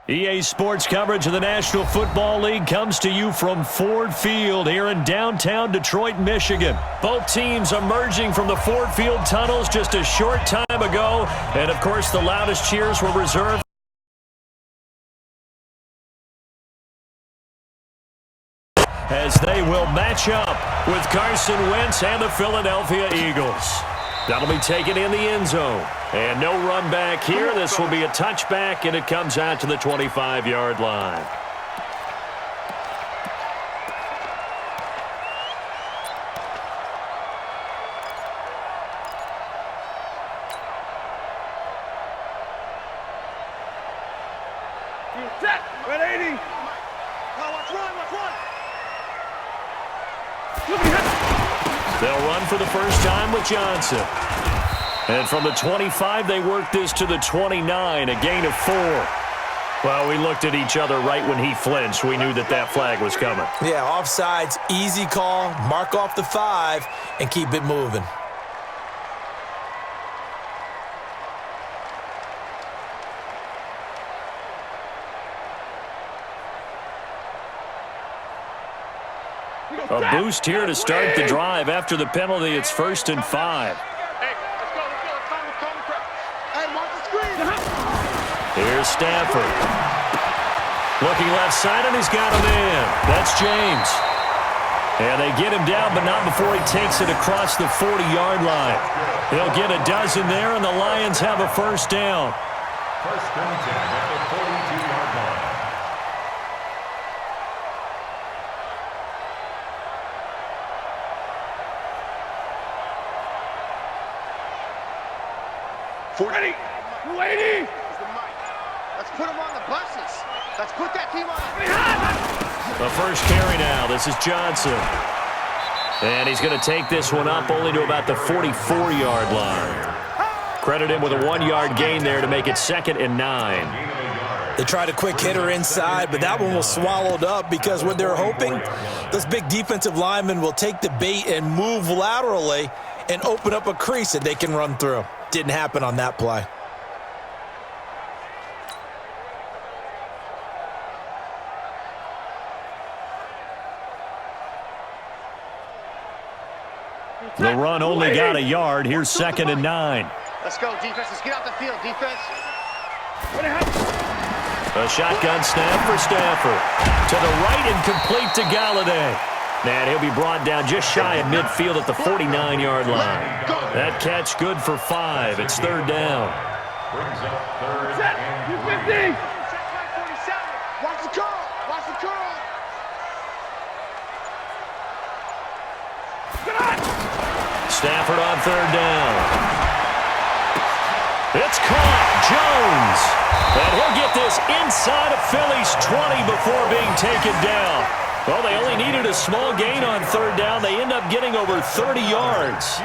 EA Sports coverage of the National Football League comes to you from Ford Field here in downtown Detroit, Michigan. Both teams emerging from the Ford Field tunnels just a short time ago. And, of course, the loudest cheers were reserved as they will match up with Carson Wentz and the Philadelphia Eagles. That'll be taken in the end zone. And no run back here. This will be a touchback, and it comes out to the 25-yard line. Set. 180. Watch run. They'll run for the first time with Johnson. And from the 25, they work this to the 29, a gain of 4. Well, we looked at each other right when he flinched. We knew that that flag was coming. Yeah, offsides, easy call, mark off the 5, and keep it moving. A boost here to start the drive. After the penalty, it's 1st and 5. Here's Stafford. Looking left side, and he's got him in. That's James. And they get him down, but not before he takes it across the 40-yard line. He'll get a dozen there, and the Lions have a first down. First and 10 at the 42-yard line. Ready. 280. Let's put them on the buses. Let's put that team on The first carry now. This is Johnson. And he's going to take this one up only to about the 44-yard line. Credit him with a 1-yard gain there to make it 2nd and 9. They tried a quick hitter inside, but that one was swallowed up because what they're hoping, those big defensive linemen will take the bait and move laterally and open up a crease that they can run through. Didn't happen on that play. The run only got a yard. Here's 2nd and 9. Let's go, defense. Let's get out the field, defense. A shotgun snap for Stafford. To the right and complete to Galladay. And he'll be brought down just shy of midfield at the 49-yard line. That catch good for 5. It's 3rd down. Brings up 3rd and 250. Watch the curl. Watch the curl. Stafford on 3rd down. It's caught. Jones. And he'll get this inside of Philly's 20 before being taken down. Well, they only needed a small gain on 3rd down. They end up getting over 30 yards.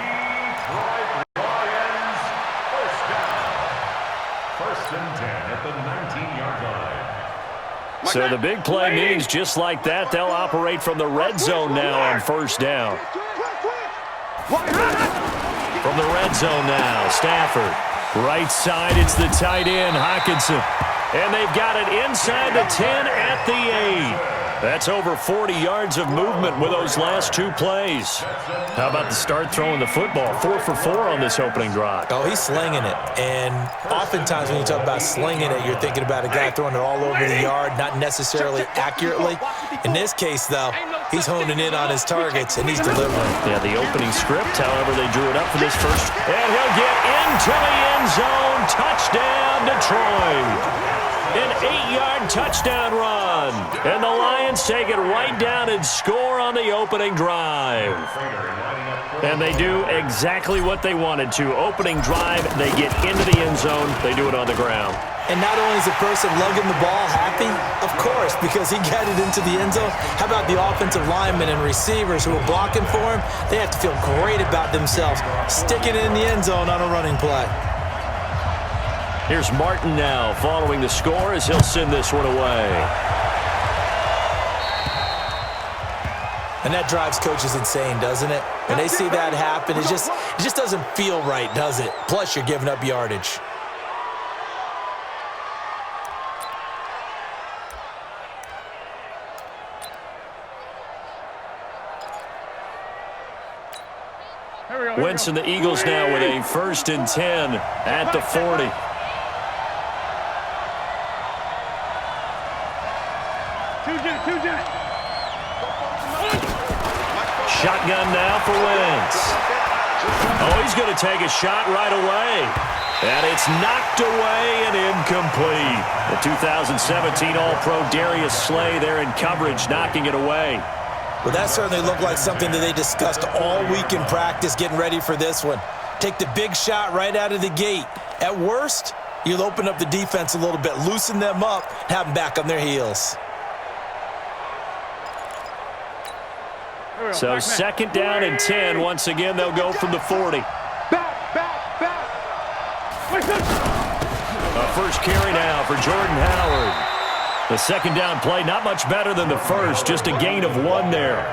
Lions, first down. 1st and 10 at the 19-yard line. So the big play means just like that, they'll operate from the red zone now on 1st down. From the red zone now, Stafford. Right side, it's the tight end, Hockenson. And they've got it inside the 10 at the 8. That's over 40 yards of movement with those last 2 plays. How about the start throwing the football? 4 for 4 on this opening drive. Oh, he's slinging it. And oftentimes when you talk about slinging it, you're thinking about a guy throwing it all over the yard, not necessarily accurately. In this case, though, he's honing in on his targets, and he's delivering. Yeah, the opening script, however, they drew it up for this first. And he'll get into the end zone. Touchdown, Detroit. An 8-yard touchdown run. And the Lions take it right down and score on the opening drive. And they do exactly what they wanted to. Opening drive, they get into the end zone. They do it on the ground. And not only is the person lugging the ball happy, of course, because he got it into the end zone. How about the offensive linemen and receivers who are blocking for him? They have to feel great about themselves, sticking it in the end zone on a running play. Here's Martin now following the score as he'll send this one away. And that drives coaches insane, doesn't it? When they see that happen, it just doesn't feel right, does it? Plus, you're giving up yardage. Wentz and the Eagles now with a 1st and 10 at the 40. Shotgun now for Wentz. Oh, he's going to take a shot right away. And it's knocked away and incomplete. The 2017 All-Pro Darius Slay there in coverage, knocking it away. Well, that certainly looked like something that they discussed all week in practice, getting ready for this one. Take the big shot right out of the gate. At worst, you'll open up the defense a little bit, loosen them up, have them back on their heels. So 2nd down and 10. Once again, they'll go from the 40. A first carry now for Jordan Howard. The 2nd down play, not much better than the first, just a gain of 1 there.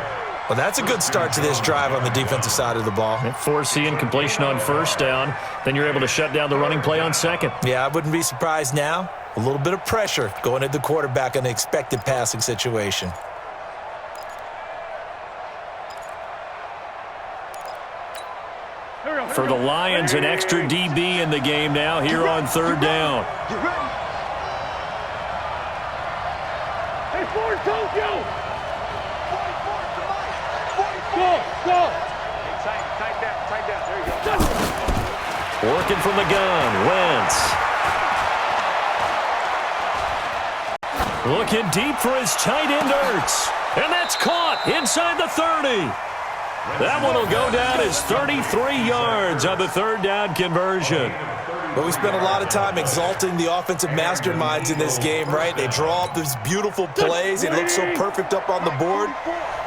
Well, that's a good start to this drive on the defensive side of the ball. Forcing completion on 1st down. Then you're able to shut down the running play on 2nd. Yeah, I wouldn't be surprised now. A little bit of pressure going at the quarterback in an expected passing situation. For the Lions, an extra DB in the game now here on 3rd down. Hey, Ford, Tokyo! Go! Tight down. There you go. Working from the gun, Wentz. Looking deep for his tight end, Ertz. And that's caught inside the 30. That one will go down as 33 yards on the 3rd down conversion. But we spent a lot of time exalting the offensive masterminds in this game, right? They draw up these beautiful plays. They look so perfect up on the board.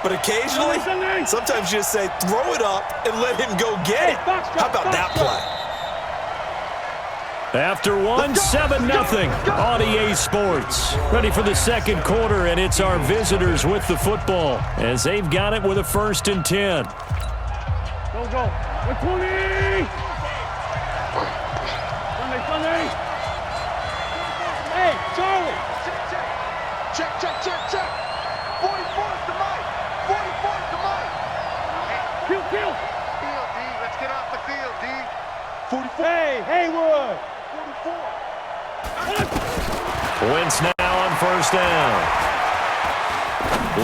But occasionally, sometimes you just say, throw it up and let him go get it. How about that play? After one, 7-0 on EA Sports. Ready for the 2nd quarter, and it's our visitors with the football as they've got it with a 1st and 10. Go. 20! Sunday! Hey, Charlie! Check. 44's the mic. 44's the mic. Kill! Field, D. Let's get off the field, D. 44. Hey, Haywood! 44. Wentz now on 1st down.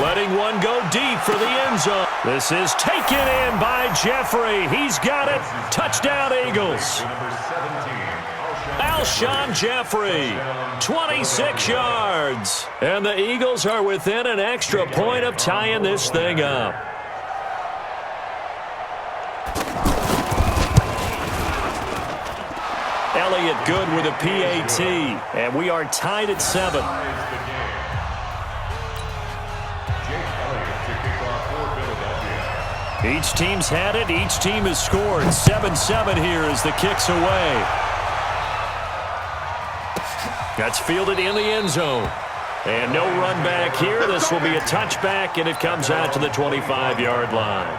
Letting one go deep for the end zone. This is taken in by Jeffrey. He's got it. Touchdown, Eagles. Alshon Jeffrey, 26 yards. And the Eagles are within an extra point of tying this thing up. Elliott good with a PAT. And we are tied at 7. Each team's had it. Each team has scored. 7-7 here as the kick's away. That's fielded in the end zone. And no run back here. This will be a touchback, and it comes out to the 25-yard line.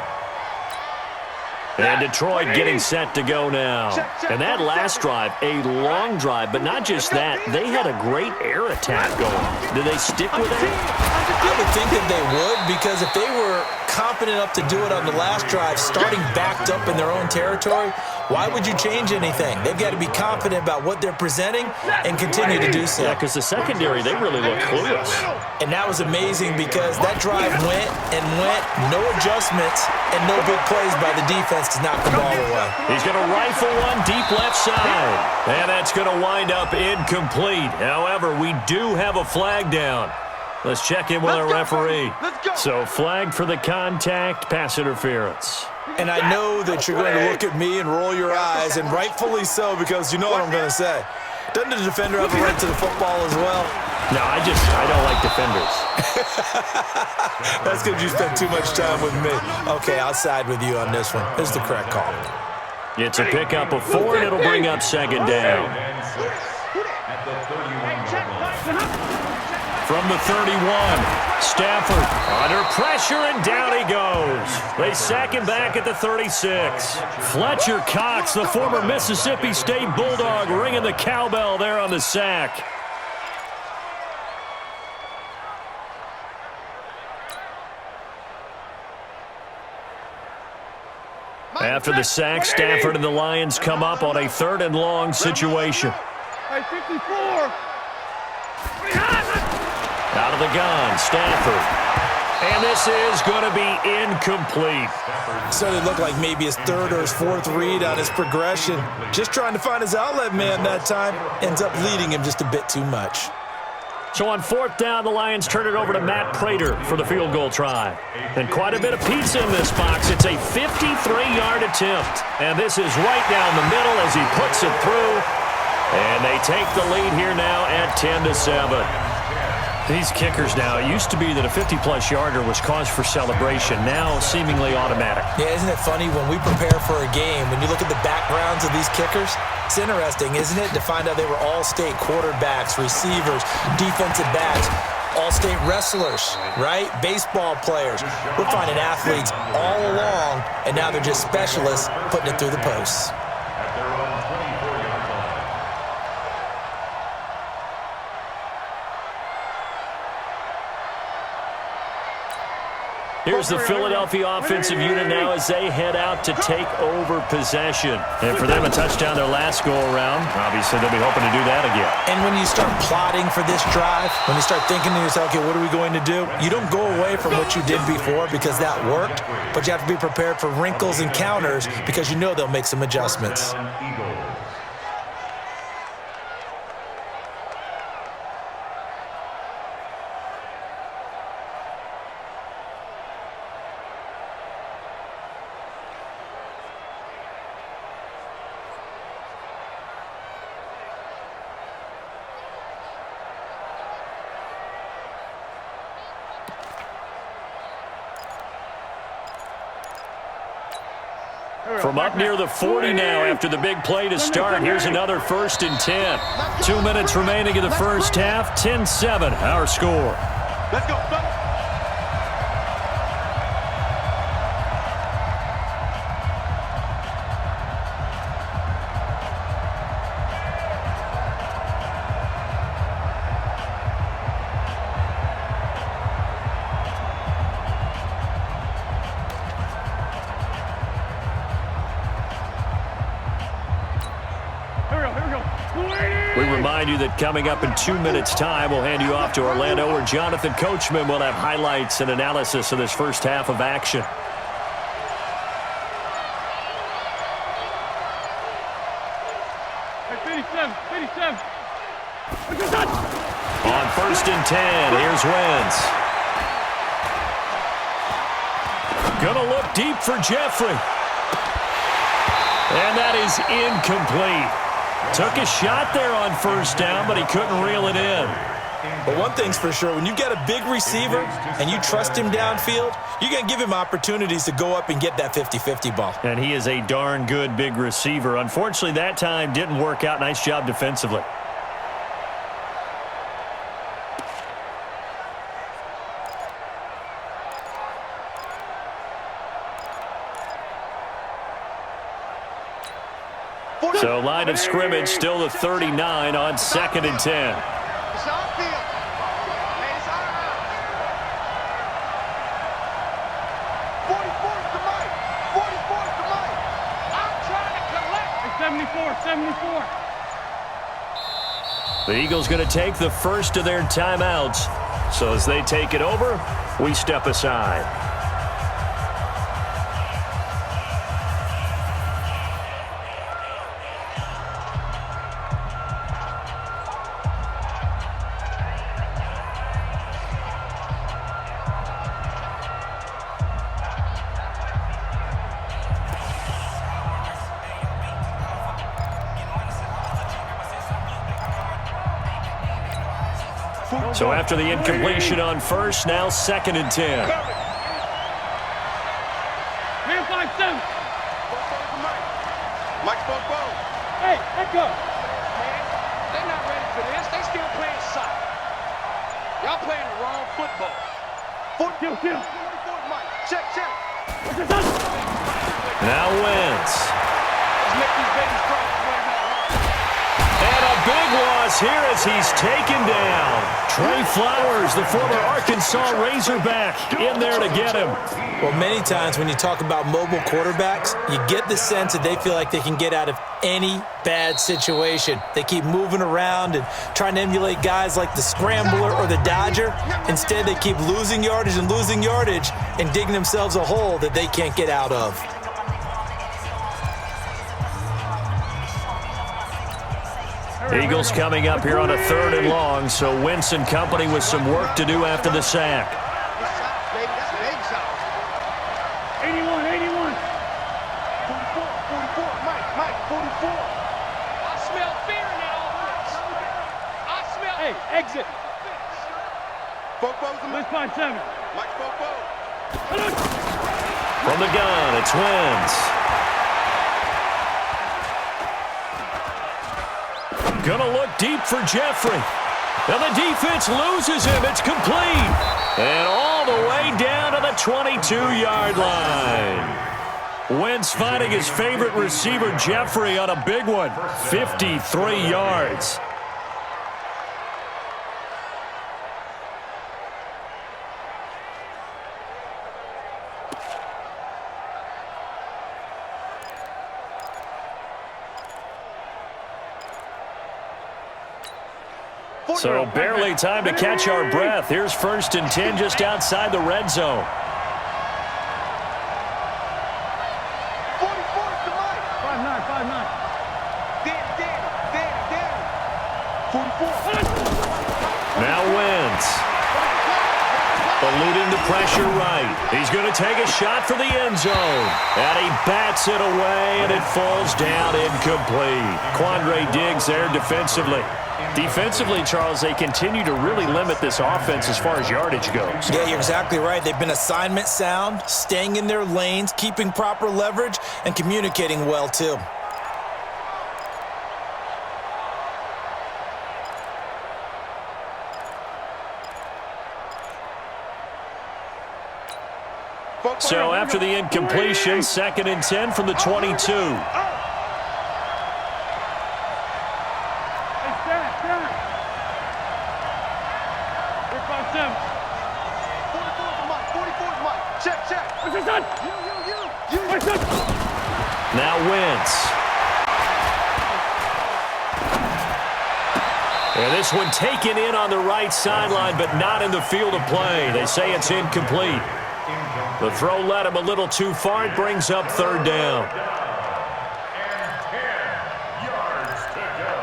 And Detroit getting set to go now. And that last drive, a long drive, but not just that. They had a great air attack going. Did they stick with that? I would think that they would, because if they were confident enough to do it on the last drive, starting backed up in their own territory, why would you change anything? They've got to be confident about what they're presenting and continue to do so. Yeah, because the secondary, they really look clueless. And that was amazing because that drive went, no adjustments, and no big plays by the defense to knock the ball away. He's going to rifle one deep left side. And that's going to wind up incomplete. However, we do have a flag down. Let's check in with our referee. So flag for the contact, pass interference. And I know that you're going to look at me and roll your eyes, and rightfully so, because you know what I'm going to say. Doesn't the defender have a right to the football as well? No, I don't like defenders. That's because you spent too much time with me. Okay, I'll side with you on this one. This is the correct call. It's a pickup of 4, and it'll bring up 2nd down. From the 31, Stafford under pressure, and down he goes. They sack him back at the 36. Fletcher Cox, the former Mississippi State Bulldog, ringing the cowbell there on the sack. After the sack, Stafford and the Lions come up on a 3rd and long situation. Hey, 54. Out of the gun, Stafford. And this is going to be incomplete. So it looked like maybe his 3rd or his 4th read on his progression. Just trying to find his outlet man that time. Ends up leading him just a bit too much. So on 4th down, the Lions turn it over to Matt Prater for the field goal try. And quite a bit of pizza in this box. It's a 53-yard attempt. And this is right down the middle as he puts it through. And they take the lead here now at 10-7. These kickers now, it used to be that a 50-plus yarder was cause for celebration. Now seemingly automatic. Yeah, isn't it funny when we prepare for a game, when you look at the backgrounds of these kickers, it's interesting, isn't it, to find out they were all-state quarterbacks, receivers, defensive backs, all-state wrestlers, right? Baseball players. We're finding athletes all along, and now they're just specialists putting it through the posts. At their own 24-yard line. Here's the Philadelphia offensive unit now as they head out to take over possession. And for them, a touchdown their last go-around. Obviously, they'll be hoping to do that again. And when you start plotting for this drive, when you start thinking to yourself, okay, what are we going to do? You don't go away from what you did before because that worked, but you have to be prepared for wrinkles and counters because you know they'll make some adjustments. Eagles. From up near the 40 now after the big play to start. Here's another 1st and 10. 2 minutes remaining in the first half. 10-7, our score. Let's go. We remind you that coming up in 2 minutes' time, we'll hand you off to Orlando, where Jonathan Coachman will have highlights and analysis of this first half of action. Hey, 57. On 1st and 10, here's Wentz. Gonna look deep for Jeffrey. And that is incomplete. Took a shot there on 1st down, but he couldn't reel it in. But one thing's for sure, when you've got a big receiver and you trust him downfield, you're going to give him opportunities to go up and get that 50-50 ball. And he is a darn good big receiver. Unfortunately, that time didn't work out. Nice job defensively. So line of scrimmage still the 39 on 2nd and 10. It's outfield. Hey, it's out. 44's to Mike. 44's to Mike. I'm trying to collect. Hey, 74. The Eagles going to take the first of their timeouts. So as they take it over, we step aside. So after the incompletion on 1st, now 2nd and 10. Man, 5-7. Mike's both both. Hey, let go. Man, they're not ready for this. They still playing soccer. Y'all playing the wrong football. Kill. 44's Mike. Check. Now Wentz. Let's make these babies cry. And a big loss here as he's taken down. Trey Flowers, the former Arkansas Razorback, in there to get him. Well, many times when you talk about mobile quarterbacks, you get the sense that they feel like they can get out of any bad situation. They keep moving around and trying to emulate guys like the Scrambler or the Dodger. Instead, they keep losing yardage and digging themselves a hole that they can't get out of. Eagles coming up here on a 3rd and long, so Wentz and company with some work to do after the sack. That's big shots. 81, 81. 44, Mike, 44. I smell fear in that offense. I smell Hey, exit. Bobo's the Let's find 7. Mike Bobo. From the gun, it's Wentz. Gonna look deep for Jeffrey. And the defense loses him. It's complete. And all the way down to the 22-yard line. Wentz finding his favorite receiver, Jeffrey, on a big one. 53 yards. So barely time to catch our breath. Here's 1st and 10 just outside the red zone. 44 to Mike. 5-9, 5-9. Dan. 44. Now Wentz. Eluding the pressure right. He's going to take a shot for the end zone. And he bats it away, and it falls down incomplete. Quandre Diggs there defensively. Defensively, Charles, they continue to really limit this offense as far as yardage goes. Yeah, you're exactly right. They've been assignment sound, staying in their lanes, keeping proper leverage, and communicating well, too. So after the incompletion, 2nd and 10 from the 22. Now Wentz. And this one taken in on the right sideline, but not in the field of play. They say it's incomplete. The throw led him a little too far. It brings up 3rd down. And 10 yards to go.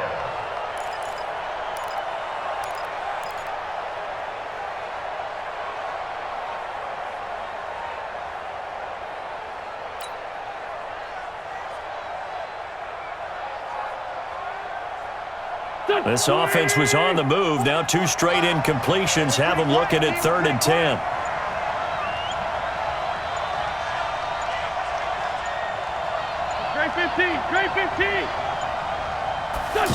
This offense was on the move. Now 2 straight incompletions have them looking at 3rd and 10. Great 15, great 15.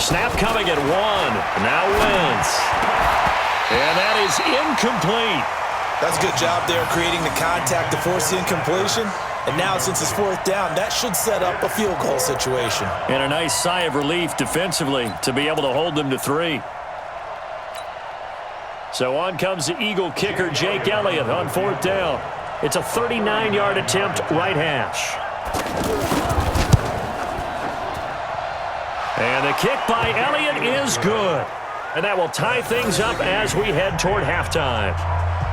Snap coming at 1. Now Wentz. And that is incomplete. That's a good job there creating the contact to force the incompletion. And now, since it's 4th down, that should set up a field goal situation. And a nice sigh of relief defensively to be able to hold them to 3. So on comes the Eagle kicker, Jake Elliott, on 4th down. It's a 39-yard attempt, right hash. And the kick by Elliott is good. And that will tie things up as we head toward halftime.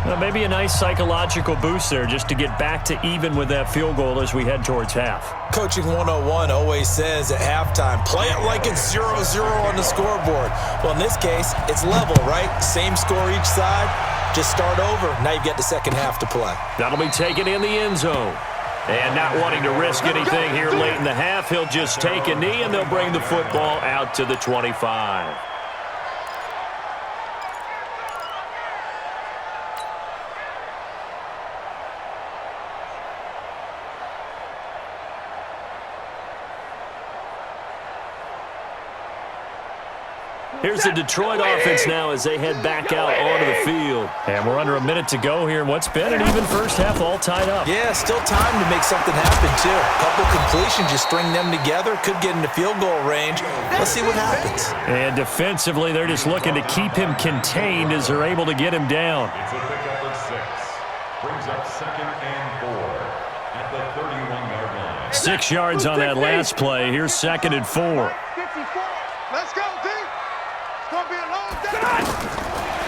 Well, maybe a nice psychological boost there just to get back to even with that field goal as we head towards half. Coaching 101 always says at halftime, play it like it's 0-0 on the scoreboard. Well, in this case, it's level, right? Same score each side. Just start over. Now you've got the second half to play. That'll be taken in the end zone. And not wanting to risk anything here late in the half, he'll just take a knee, and they'll bring the football out to the 25. Here's the Detroit offense now as they head back out onto the field. And we're under a minute to go here in what's been an even first half, all tied up. Yeah, still time to make something happen, too. A couple completions, you string them together, could get into field goal range. Let's see what happens. And defensively, they're just looking to keep him contained as they're able to get him down. It's a pickup of 6. Brings up 2nd and 4 at the 31-yard line. 6 yards on that last play. Here's 2nd and 4. 54. Let's go, D. It's going to be a long day.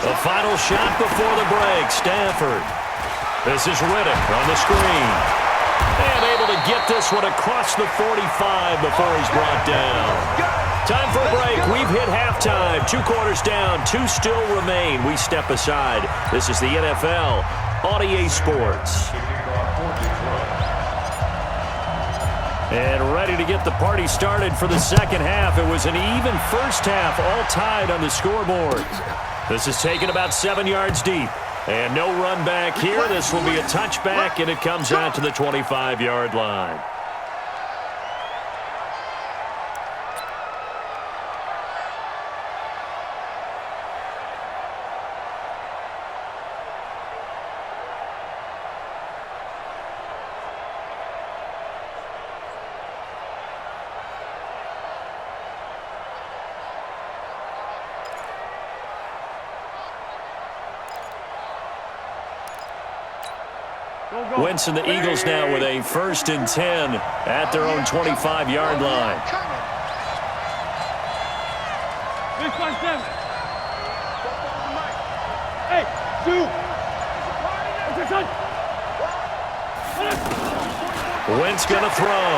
The final shot before the break. Stafford. This is Riddick on the screen. And able to get this one across the 45 before he's brought down. Time for a break. We've hit halftime. 2 quarters down. 2 still remain. We step aside. This is the NFL on EA Sports. And ready to get the party started for the second half. It was an even first half, all tied on the scoreboard. This is taken about 7 yards deep. And no run back here. This will be a touchback, and it comes out to the 25-yard line. Wentz and the Eagles now with a 1st and 10 at their own 25-yard line. 6-5-7. Hey, 2. Wentz going to throw.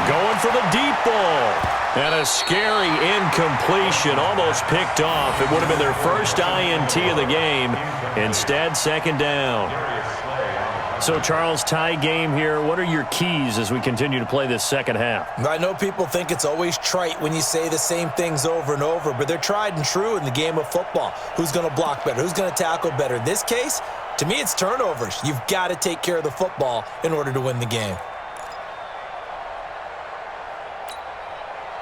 Going for the deep ball. And a scary incompletion, almost picked off. It would have been their first INT of the game. Instead, 2nd down. So, Charles, tie game here. What are your keys as we continue to play this second half? I know people think it's always trite when you say the same things over and over, but they're tried and true in the game of football. Who's going to block better? Who's going to tackle better? In this case, to me, it's turnovers. You've got to take care of the football in order to win the game.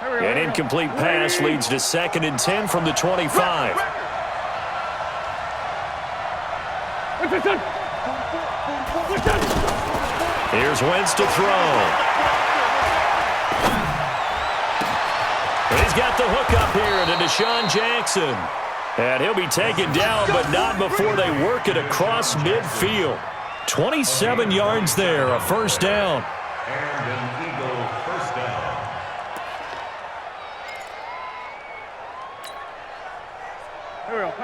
An incomplete pass leads to 2nd and 10 from the 25. Here's Wentz to throw. He's got the hook up here to Deshaun Jackson. And he'll be taken down, but not before they work it across midfield. 27 yards there, a 1st down. And an Eagle 1st down.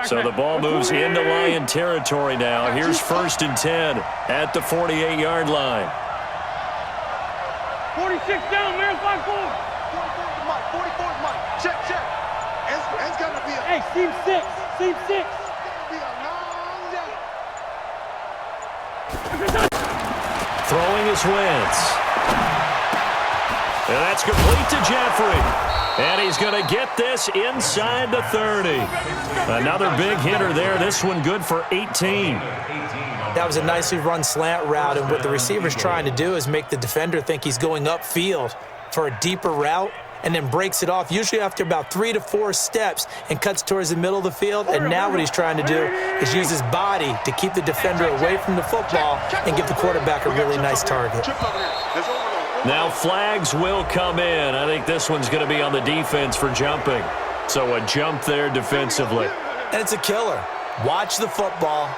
So the ball moves into Lion territory now. Here's 1st and 10 at the 48-yard line. 46 down, man, 5-4. 44 is Mike. 44 is Mike. Check. It's going to be a... Hey, seam 6. Seam 6. It's going to be a long day. Throwing is Wentz. And that's complete to Jeffrey. And he's going to get this inside the 30. Another big hitter there. This one good for 18. That was a nicely run slant route, and what the receiver's trying to do is make the defender think he's going upfield for a deeper route and then breaks it off, usually after about 3 to 4 steps, and cuts towards the middle of the field. And now what he's trying to do is use his body to keep the defender away from the football and give the quarterback a really nice target. Now flags will come in. I think this one's going to be on the defense for jumping. So a jump there defensively. And it's a killer. Watch the football.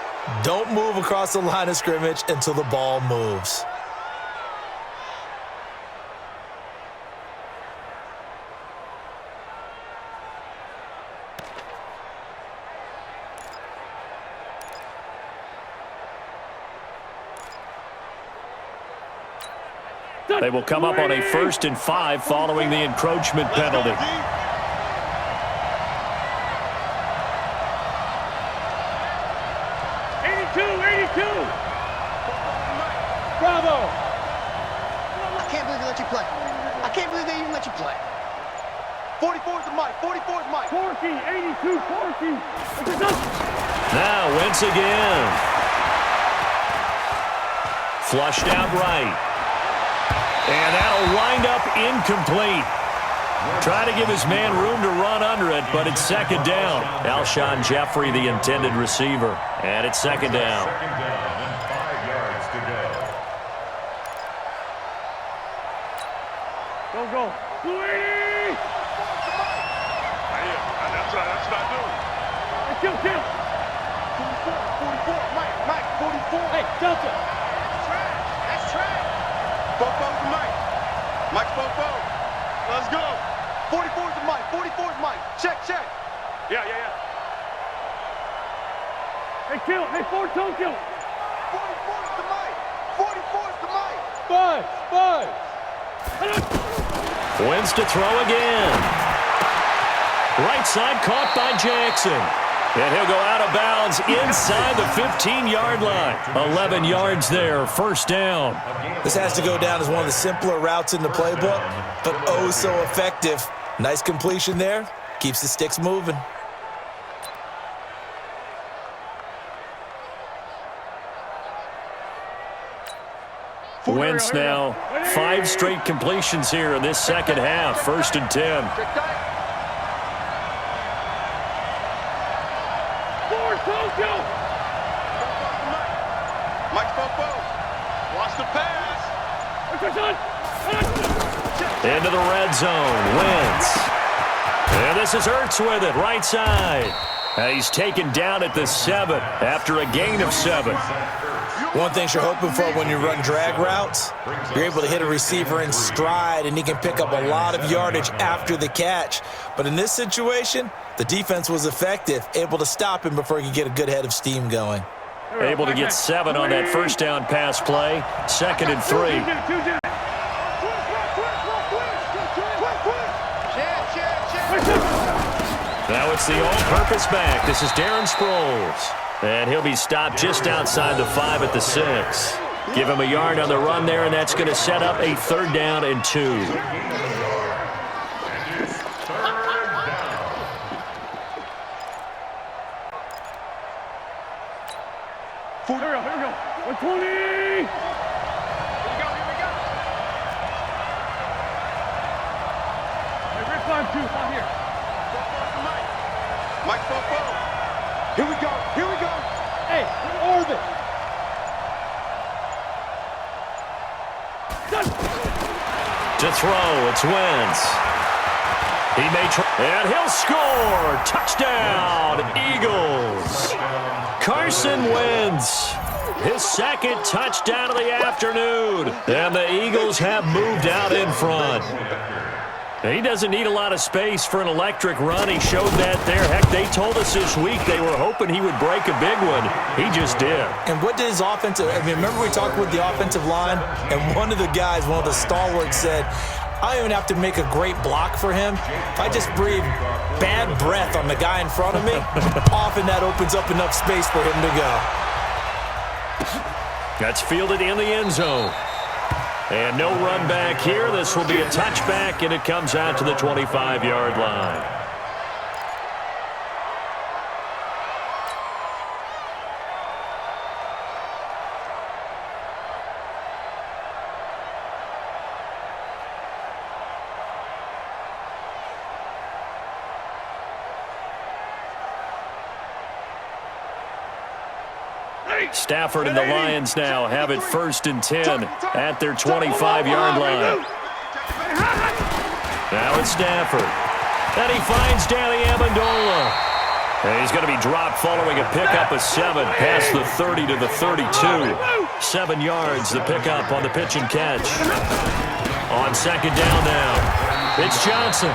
Don't move across the line of scrimmage until the ball moves. They will come up on a 1st and 5 following the encroachment penalty. 82, 82. Bravo. I can't believe they let you play. I can't believe they even let you play. 44 is the Mike. 44 is Mike. 40, 82, 40. Now Wentz again. Flushed out right. And that'll wind up incomplete. Trying to give his man room to run under it, but it's second down. Alshon Jeffrey, the intended receiver. And it's second down. Second down and 5 yards to go. Go, go. 280! That's what I do. Hey, kill, kill. 44, Mike, 44. Hey, Delta. That's trash. Fofo to Mike. Mike's Fofo. Let's go. 44 to Mike. 44 to Mike. Check. Yeah. Hey, kill. Hey, toe kill. 44 to Mike. 44 to Mike. 5. Wins to throw again. Right side caught by Jackson. And he'll go out of bounds inside the 15-yard line. 11 yards there, first down. This has to go down as one of the simpler routes in the playbook, but oh so effective. Nice completion there. Keeps the sticks moving. Wentz now 5 straight completions here in this second half. First and 10. Mike's Fofo. Watch the pass. Into the red zone. Wentz. And this is Ertz with it, right side. And he's taken down at the 7 after a gain of 7. One thing you're hoping for when you run drag routes, you're able to hit a receiver in stride and he can pick up a lot of yardage after the catch. But in this situation, the defense was effective, able to stop him before he could get a good head of steam going. Able to get 7 on that first down pass play. Second and 3. Now it's the all-purpose back. This is Darren Sproles. And he'll be stopped just outside the 5 at the 6. Give him a yard on the run there, and that's going to set up a 3rd down and 2. Here we go. 120! Here we go. Hey, red 5-2, out here. Mike Fofo. Here we go. Hey, orbit. To throw, it's Wentz. He may try, and he'll score. Touchdown, Eagles. Carson Wentz, his 2nd touchdown of the afternoon. And the Eagles have moved out in front. He doesn't need a lot of space for an electric run. He showed that there. Heck, they told us this week they were hoping he would break a big one. He just did. And what did his offensive, remember we talked with the offensive line, and one of the stalwarts said, I don't even have to make a great block for him. If I just breathe bad breath on the guy in front of me, often that opens up enough space for him to go. That's fielded in the end zone. And no run back here. This will be a touchback, and it comes out to the 25-yard line. Stafford and the Lions now have it 1st and 10 at their 25-yard line. Now it's Stafford. And he finds Danny Amendola. And he's going to be dropped following a pickup of 7 past the 30 to the 32. 7 yards, the pickup on the pitch and catch. On 2nd down now, it's Johnson.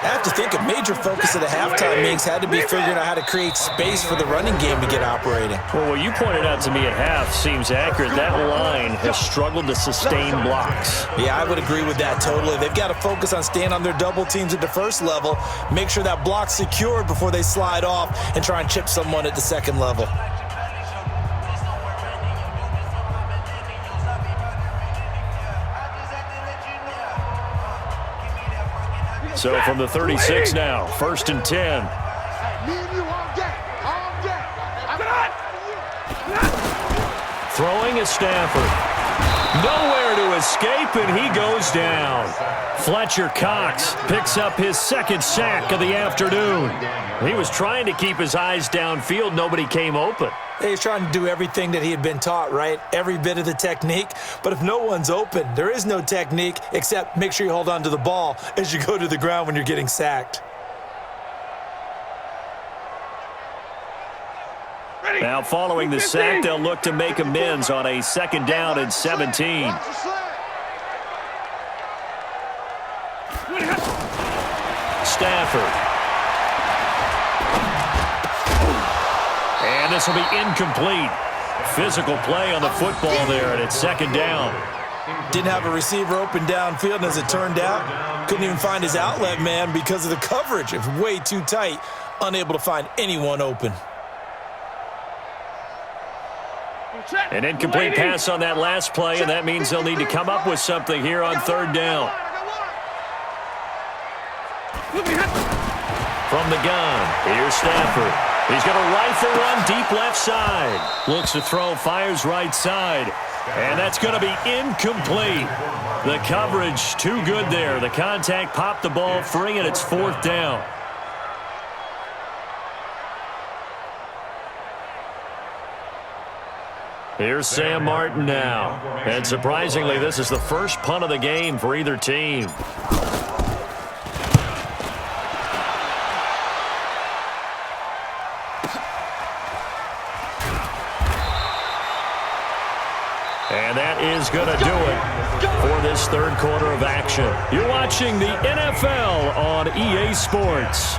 I have to think a major focus of the halftime meetings had to be figuring out how to create space for the running game to get operating. Well, what you pointed out to me at half seems accurate. That line has struggled to sustain blocks. Yeah, I would agree with that totally. They've got to focus on staying on their double teams at the first level, make sure that block's secured before they slide off and try and chip someone at the second level. So from the 36 now, 1st and 10. Me and you all day. Throwing is Stafford. Nowhere to escape, and he goes down. Fletcher Cox picks up his second sack of the afternoon. He was trying to keep his eyes downfield. Nobody came open. He's trying to do everything that he had been taught, right? Every bit of the technique. But if no one's open, there is no technique except make sure you hold on to the ball as you go to the ground when you're getting sacked. Now following the sack, they'll look to make amends on a 2nd down and 17. Stafford. And this will be incomplete. Physical play on the football there, and it's 2nd down. Didn't have a receiver open downfield, and as it turned out, couldn't even find his outlet man because of the coverage. It was way too tight, unable to find anyone open. An incomplete pass on that last play, and that means they'll need to come up with something here on 3rd down. From the gun, here's Stafford. He's going to rifle one deep left side. Looks to throw, fires right side. And that's going to be incomplete. The coverage too good there. The contact popped the ball free, and it's 4th down. Here's Sam Martin now. And surprisingly, this is the first punt of the game for either team. And that is going to do it for this 3rd quarter of action. You're watching the NFL on EA Sports.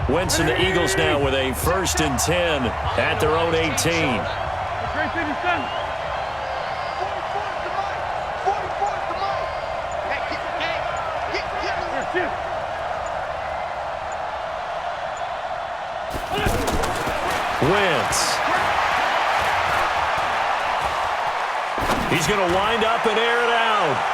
Wentz and the Eagles now with a 1st and 10 at their own 18. Wentz. He's going to wind up and air it out.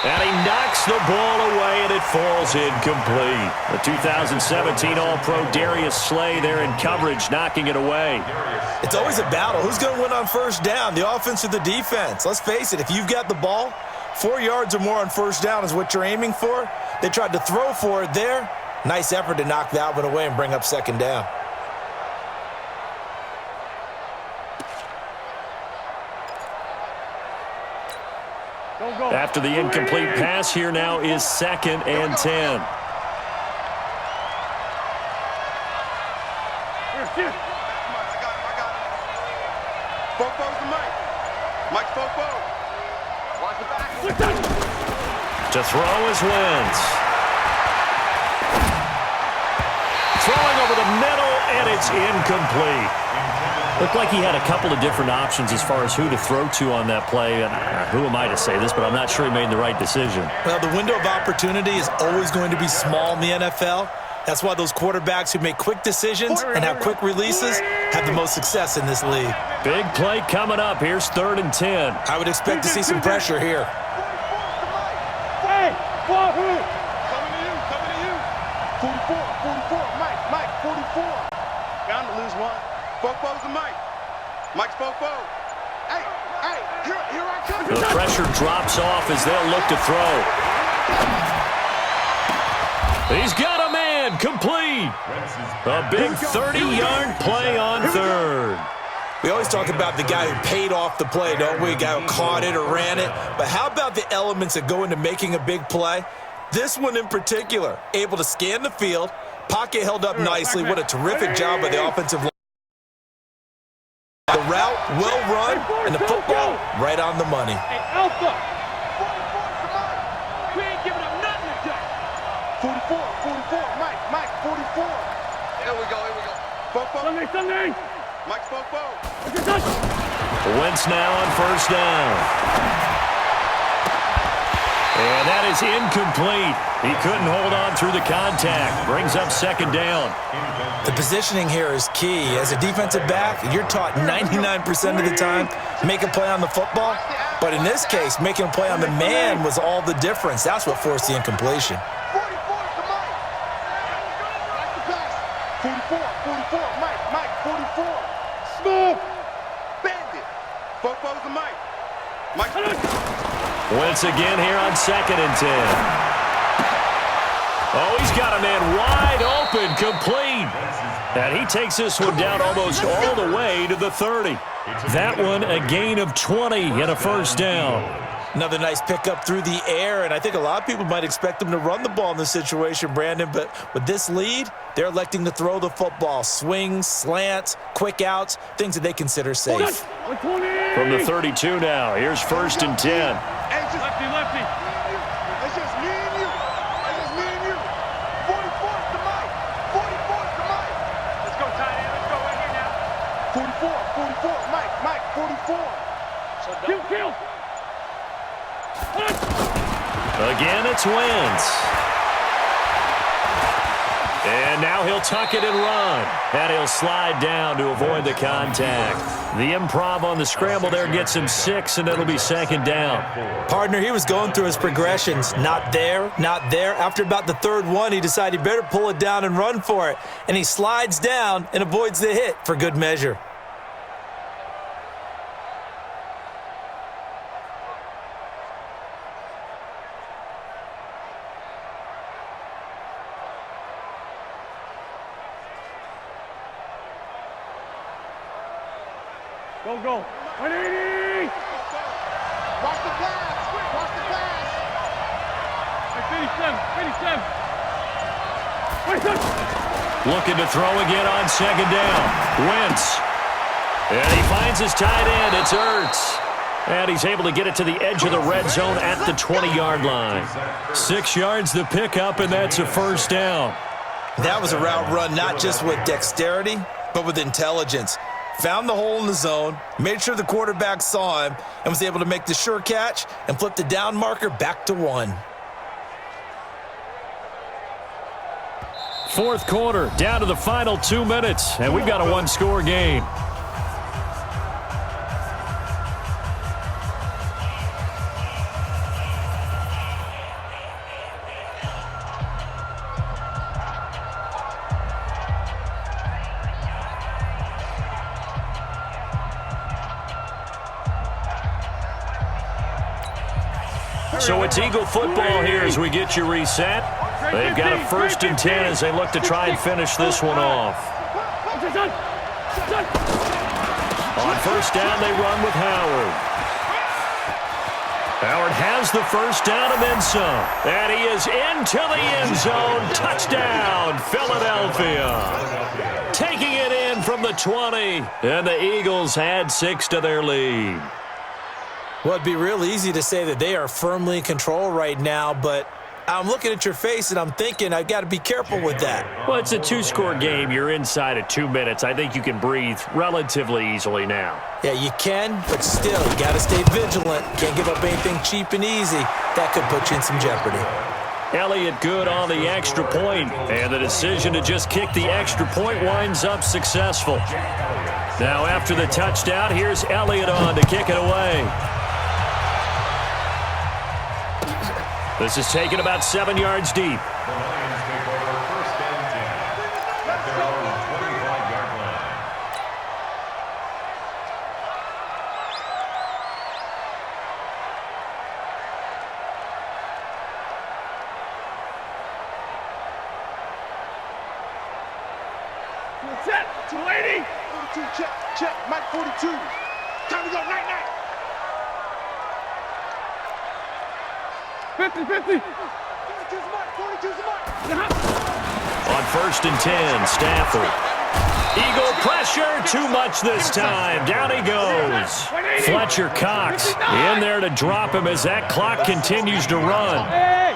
And he knocks the ball away, and it falls incomplete. The 2017 All-Pro Darius Slay there in coverage, knocking it away. It's always a battle. Who's going to win on 1st down, the offense or the defense? Let's face it, if you've got the ball, 4 yards or more on 1st down is what you're aiming for. They tried to throw for it there. Nice effort to knock that one away and bring up 2nd down. After the incomplete pass, here now is 2nd and 10. Mike Bobo. Watch the back. To throw is Wentz. Throwing over the middle, and it's incomplete. Looked like he had a couple of different options as far as who to throw to on that play. And who am I to say this, but I'm not sure he made the right decision. Well, the window of opportunity is always going to be small in the NFL. That's why those quarterbacks who make quick decisions and have quick releases have the most success in this league. Big play coming up. Here's 3rd and 10. I would expect to see some pressure here. Hey, Wahoo! Coming to you. 44, Mike, 44. Bound to lose one. Bobo's the Mike. Mike's Bobo. Hey, here I come. The pressure drops off as they'll look to throw. He's got a man, complete. A big 30-yard play on 3rd. We always talk about the guy who paid off the play, don't we? A guy who caught it or ran it. But how about the elements that go into making a big play? This one in particular, able to scan the field, pocket held up nicely. What a terrific job by the offensive line. The route, well run, and the football right on the money. Hey, Alpha! We ain't giving up nothing today. 44, Mike, 44. Here we go. Bobo. Sunday! Mike's Bobo. Wentz now on 1st down. And that is incomplete. He couldn't hold on through the contact. Brings up second down. The positioning here is key. As a defensive back, you're taught 99% of the time, make a play on the football. But in this case, making a play on the man was all the difference. That's what forced the incompletion. 44 to Mike. Watch the pass. 44, Mike, 44. Smooth. Bandit. Football's to Mike. Mike. Wentz again here on 2nd and 10. Oh, he's got a man wide open, complete. And he takes this one down almost all the way to the 30. That one a gain of 20 and a first down. Another nice pickup through the air, and I think a lot of people might expect them to run the ball in this situation, Brandon, but with this lead, they're electing to throw the football. Swings, slants, quick outs, things that they consider safe. From the 32 now, here's 1st and 10. Lefty. It's just me and you. It's just me and you. 44 to Mike. 44 to Mike. Let's go, tight end. Let's go right here now. 44. Mike, 44. So don't Kill. Again, it's Wentz. And now he'll tuck it and run. And he'll slide down to avoid the contact. The improv on the scramble there gets him 6, and it'll be 2nd down. Partner, he was going through his progressions. Not there, not there. After about the 3rd one, he decided he better pull it down and run for it. And he slides down and avoids the hit for good measure. Go. 180. Watch the pass. Watch the pass. 57. Looking to throw again on 2nd down. Wentz. And he finds his tight end. It's Ertz. And he's able to get it to the edge of the red zone at the 20-yard line. 6 yards the pickup, and that's a first down. That was a route run not just with dexterity, but with intelligence. Found the hole in the zone, made sure the quarterback saw him, and was able to make the sure catch and flip the down marker back to 1. 4th quarter, down to the final 2 minutes, and we've got a 1-score game. So it's Eagle football here as we get you reset. They've got a 1st and 10 as they look to try and finish this one off. On 1st down, they run with Howard. Howard has the 1st down and then some. And he is into the end zone. Touchdown, Philadelphia. Taking it in from the 20. And the Eagles add 6 to their lead. Well, it'd be real easy to say that they are firmly in control right now, but I'm looking at your face and I'm thinking I've got to be careful with that. Well, it's a 2-score game. You're inside of 2 minutes. I think you can breathe relatively easily now. Yeah, you can, but still, you got to stay vigilant. Can't give up anything cheap and easy. That could put you in some jeopardy. Elliott good on the extra point, and the decision to just kick the extra point winds up successful. Now, after the touchdown, here's Elliott on to kick it away. This is taken about 7 yards deep. The Lions take over 1st and 10 at their own 25-yard line. Set. 280. 42, check. Mike, 42. Time to go, night. 50. 42's Mike. On 1st and 10, Stafford. Eagle pressure, too much this time. Down he goes. Fletcher Cox in there to drop him as that clock continues to run.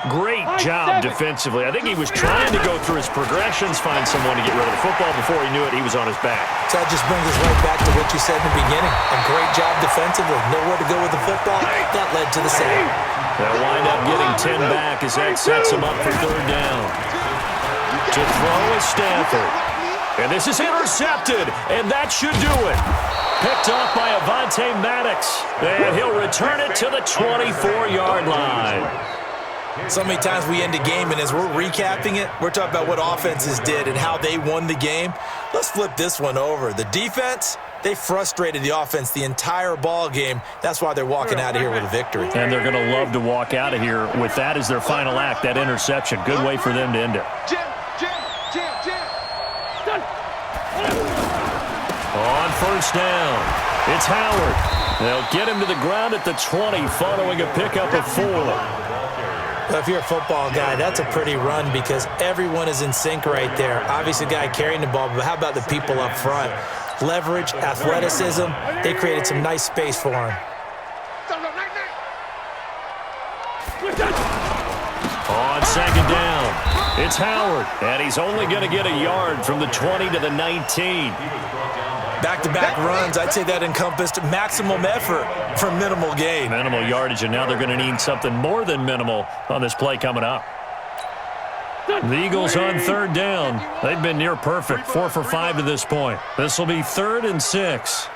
Great job defensively. I think he was trying to go through his progressions, find someone to get rid of the football. Before he knew it, he was on his back. So that just brings us right back to what you said in the beginning. A great job defensively. Nowhere to go with the football. That led to the sack. They'll wind up getting 10 back as that sets them up for third down. To throw is Stanford. And this is intercepted, and that should do it. Picked off by Avonte Maddox, and he'll return it to the 24-yard line. So many times we end a game, and as we're recapping it, we're talking about what offenses did and how they won the game. Let's flip this one over. The defense, they frustrated the offense the entire ball game. That's why they're walking out of here with a victory. And they're going to love to walk out of here with that as their final act, that interception. Good way for them to end it. On first down, it's Howard. They'll get him to the ground at the 20 following a pickup of 4. Well, if you're a football guy, that's a pretty run because everyone is in sync right there. Obviously, the guy carrying the ball, but how about the people up front? Leverage, athleticism, they created some nice space for him. On second down, it's Howard, and he's only going to get a yard from the 20 to the 19. Back-to-back runs, I'd say that encompassed maximum effort for minimal gain. Minimal yardage, and now they're going to need something more than minimal on this play coming up. The Eagles on third down. They've been near perfect, 4 for 5 to this point. This will be 3rd and 6.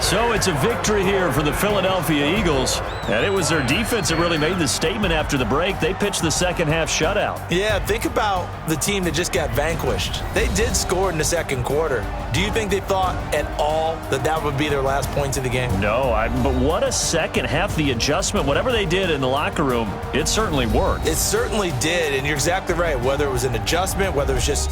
So it's a victory here for the Philadelphia Eagles, and it was their defense that really made the statement after the break. They pitched the second half shutout. Yeah, think about the team that just got vanquished. They did score in the second quarter. Do you think they thought at all that that would be their last points of the game? No, but what a second half. The adjustment, whatever they did in the locker room, it certainly worked. It certainly did, and you're exactly right. Whether it was an adjustment, whether it was just